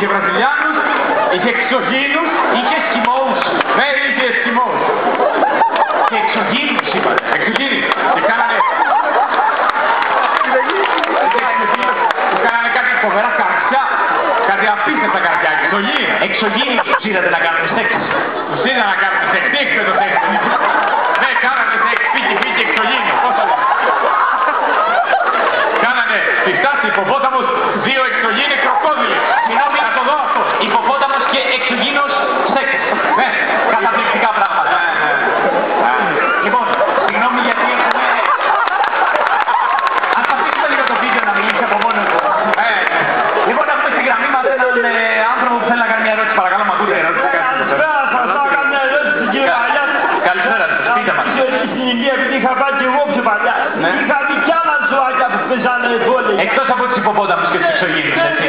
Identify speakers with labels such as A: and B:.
A: είχε Βραζιλιάνους, είχε εξωγήινους, είχε Εσκιμώους. Ναι, είχε Εσκιμώους. Και εξωγήινους είπατε. Εξωγήινοι. Και κάνανε... Που κάνανε κάτι φοβερά καρδιά. Κάτι απίστευτα καρδιά. Εξωγήινοι τους είδατε να κάνουν σεξ. Τους είδα να κάνουν σεξ. Τι έχετε το σεξ. Ναι, κάνανε σεξ. Πήγε εξωγήινοι. Πώς θα λέω. Κάνανε στη στάση υποπόταμος 2 εξωγήινοι κροκόδιλοι. Συγγνώμη, να το δω αυτό. Υποπόταμος και εξωγήινος σεξ. Ναι, καταπληκτικά πράγματα. Λοιπόν, συγγνώμη γιατί έχουμε... Ας αφήσουμε λίγο το βίντεο να μιλήσει από μόνο του. Λοιπόν, έχουμε στη γραμμή μας έναν άνθρωπο που θέλει να κάνει μια ερώτηση. Παρακαλώ, μ' ακούτε ερώτηση.
B: Καλησπέρα, θα κάνω μια ερώτηση κύριε Παλιάτη.
A: Καλησπέρα σας, πείτε μας.
B: Στην ηλικία επειδή είχα πάει και εγώ πιο παλιά. Είχα δει κι άλλα ζωάκια που παίζανε βόλεϊ.
A: Εκτός από τους υποπόταμους και τους εξωγήινους, έτσι.